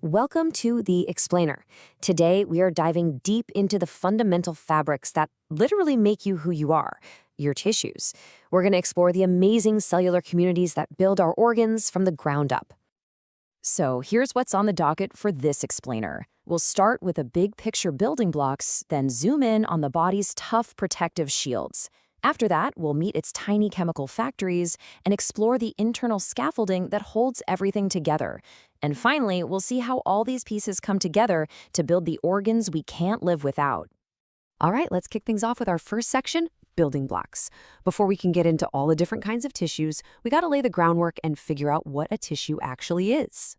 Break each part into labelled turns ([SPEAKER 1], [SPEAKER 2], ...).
[SPEAKER 1] Welcome to The Explainer. Today, we are diving deep into the fundamental fabrics that literally make you who you are, your tissues. We're going to explore the amazing cellular communities that build our organs from the ground up. So here's what's on the docket for this explainer. We'll start with a big picture building blocks, then zoom in on the body's tough protective shields. After that, we'll meet its tiny chemical factories and explore the internal scaffolding that holds everything together. And finally, we'll see how all these pieces come together to build the organs we can't live without. All right, let's kick things off with our first section, building blocks. Before we can get into all the different kinds of tissues, we got to lay the groundwork and figure out what a tissue actually is.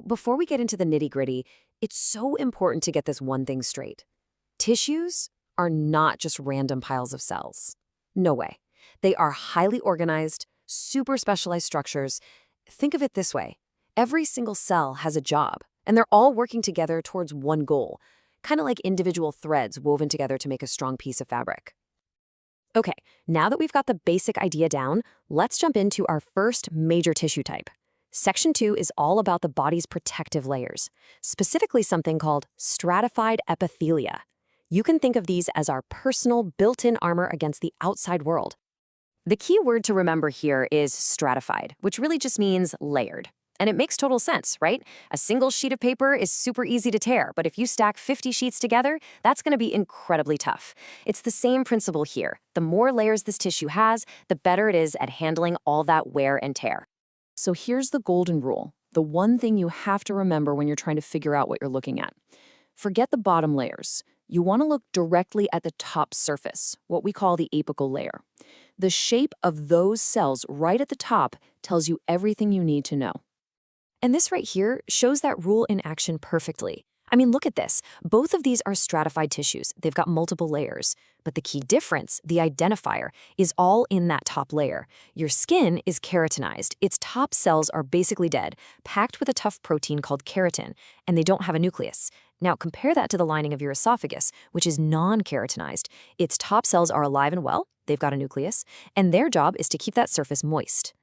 [SPEAKER 1] Before we get into the nitty-gritty, it's so important to get this one thing straight. Tissues are not just random piles of cells. No way. They are highly organized, super specialized structures. Think of it this way. Every single cell has a job, and they're all working together towards one goal, kind of like individual threads woven together to make a strong piece of fabric. Okay, now that we've got the basic idea down, let's jump into our first major tissue type. Section 2 is all about the body's protective layers, specifically something called stratified epithelia. You can think of these as our personal built-in armor against the outside world. The key word to remember here is stratified, which really just means layered. And it makes total sense, right? A single sheet of paper is super easy to tear, but if you stack 50 sheets together, that's going to be incredibly tough. It's the same principle here. The more layers this tissue has, the better it is at handling all that wear and tear. So here's the golden rule, the one thing you have to remember when you're trying to figure out what you're looking at. Forget the bottom layers. You want to look directly at the top surface, what we call the apical layer. The shape of those cells right at the top tells you everything you need to know. And this right here shows that rule in action perfectly. I mean, look at this. Both of these are stratified tissues. They've got multiple layers. But the key difference, the identifier, is all in that top layer. Your skin is keratinized. Its top cells are basically dead, packed with a tough protein called keratin, and they don't have a nucleus. Now, compare that to the lining of your esophagus, which is non-keratinized. Its top cells are alive and well, they've got a nucleus, and their job is to keep that surface moist.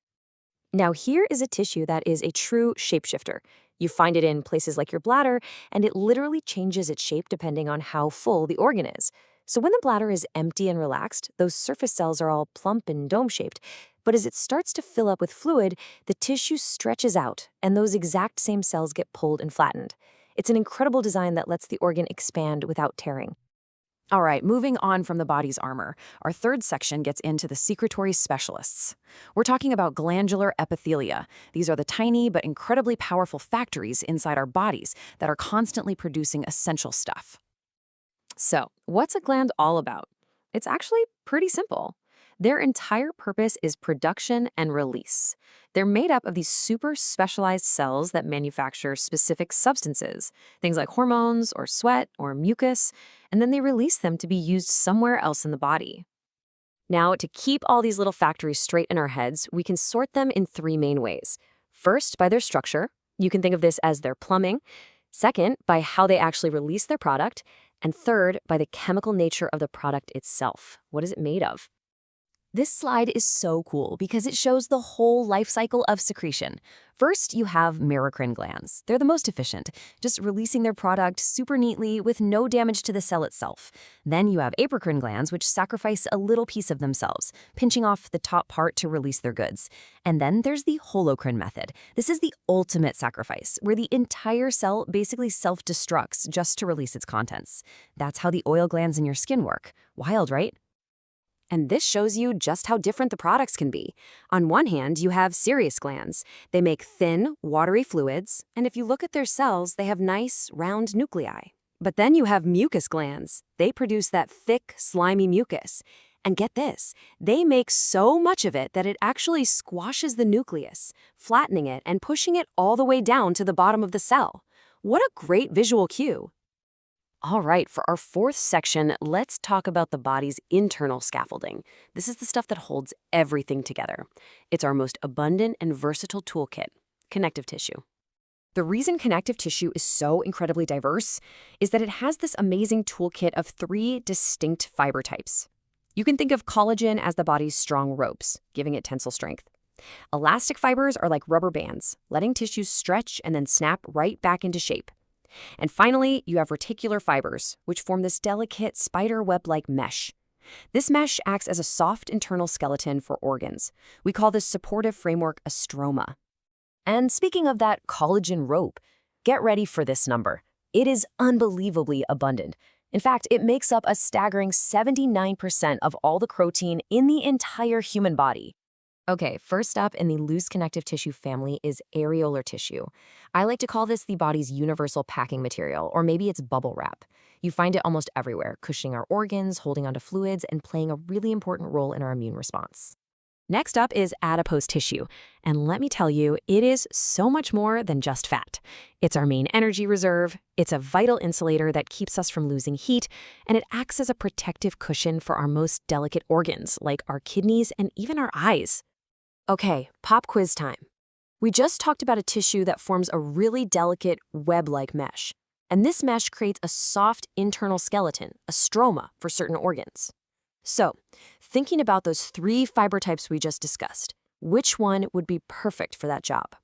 [SPEAKER 1] Now, here is a tissue that is a true shapeshifter. You find it in places like your bladder, and it literally changes its shape depending on how full the organ is. So when the bladder is empty and relaxed, those surface cells are all plump and dome-shaped. But as it starts to fill up with fluid, the tissue stretches out, and those exact same cells get pulled and flattened. It's an incredible design that lets the organ expand without tearing. All right, moving on from the body's armor, our third section gets into the secretory specialists. We're talking about glandular epithelia. These are the tiny but incredibly powerful factories inside our bodies that are constantly producing essential stuff. So, what's a gland all about? It's actually pretty simple. Their entire purpose is production and release. They're made up of these super specialized cells that manufacture specific substances, things like hormones or sweat or mucus, and then they release them to be used somewhere else in the body. Now, to keep all these little factories straight in our heads, we can sort them in three main ways. First, by their structure. You can think of this as their plumbing. Second, by how they actually release their product. And third, by the chemical nature of the product itself. What is it made of? This slide is so cool because it shows the whole life cycle of secretion. First, you have merocrine glands. They're the most efficient, just releasing their product super neatly with no damage to the cell itself. Then you have apocrine glands, which sacrifice a little piece of themselves, pinching off the top part to release their goods. And then there's the holocrine method. This is the ultimate sacrifice, where the entire cell basically self-destructs just to release its contents. That's how the oil glands in your skin work. Wild, right? And this shows you just how different the products can be. On one hand, you have serous glands. They make thin, watery fluids, and if you look at their cells, they have nice, round nuclei. But then you have mucus glands. They produce that thick, slimy mucus. And get this, they make so much of it that it actually squashes the nucleus, flattening it and pushing it all the way down to the bottom of the cell. What a great visual cue! All right, for our fourth section, let's talk about the body's internal scaffolding. This is the stuff that holds everything together. It's our most abundant and versatile toolkit, connective tissue. The reason connective tissue is so incredibly diverse is that it has this amazing toolkit of three distinct fiber types. You can think of collagen as the body's strong ropes, giving it tensile strength. Elastic fibers are like rubber bands, letting tissues stretch and then snap right back into shape. And finally, you have reticular fibers, which form this delicate spider web-like mesh. This mesh acts as a soft internal skeleton for organs. We call this supportive framework a stroma. And speaking of that collagen rope, get ready for this number. It is unbelievably abundant. In fact, it makes up a staggering 79% of all the protein in the entire human body. Okay, first up in the loose connective tissue family is areolar tissue. I like to call this the body's universal packing material, or maybe it's bubble wrap. You find it almost everywhere, cushioning our organs, holding onto fluids, and playing a really important role in our immune response. Next up is adipose tissue, and let me tell you, it is so much more than just fat. It's our main energy reserve, it's a vital insulator that keeps us from losing heat, and it acts as a protective cushion for our most delicate organs, like our kidneys and even our eyes. Okay, pop quiz time. We just talked about a tissue that forms a really delicate web-like mesh, and this mesh creates a soft internal skeleton, a stroma, for certain organs. So, thinking about those 3 fiber types we just discussed, which one would be perfect for that job?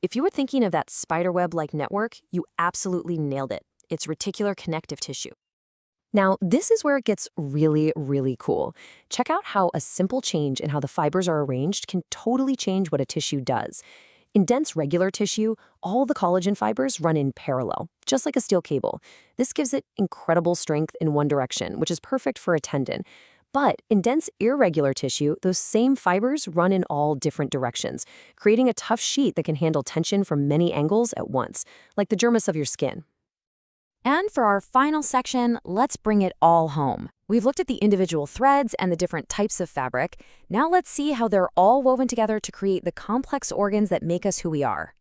[SPEAKER 1] If you were thinking of that spiderweb-like network, you absolutely nailed it. It's reticular connective tissue. Now, this is where it gets really, really cool. Check out how a simple change in how the fibers are arranged can totally change what a tissue does. In dense regular tissue, all the collagen fibers run in parallel, just like a steel cable. This gives it incredible strength in one direction, which is perfect for a tendon. But in dense irregular tissue, those same fibers run in all different directions, creating a tough sheet that can handle tension from many angles at once, like the dermis of your skin. And for our final section, let's bring it all home. We've looked at the individual threads and the different types of fabric. Now let's see how they're all woven together to create the complex organs that make us who we are.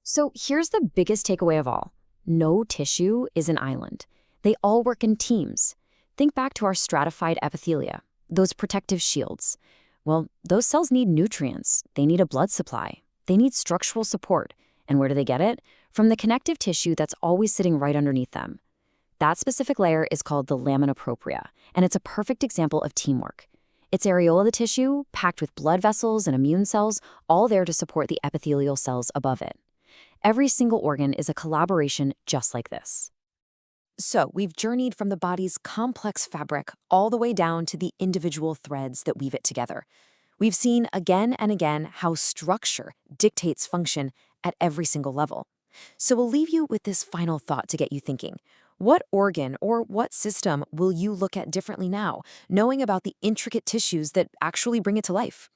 [SPEAKER 1] So here's the biggest takeaway of all. No tissue is an island. They all work in teams. Think back to our stratified epithelia, those protective shields. Well, those cells need nutrients. They need a blood supply. They need structural support. And where do they get it? From the connective tissue that's always sitting right underneath them. That specific layer is called the lamina propria, and it's a perfect example of teamwork. It's areola tissue, packed with blood vessels and immune cells, all there to support the epithelial cells above it. Every single organ is a collaboration just like this. So we've journeyed from the body's complex fabric all the way down to the individual threads that weave it together. We've seen again and again how structure dictates function at every single level. So we'll leave you with this final thought to get you thinking. What organ or what system will you look at differently now, knowing about the intricate tissues that actually bring it to life?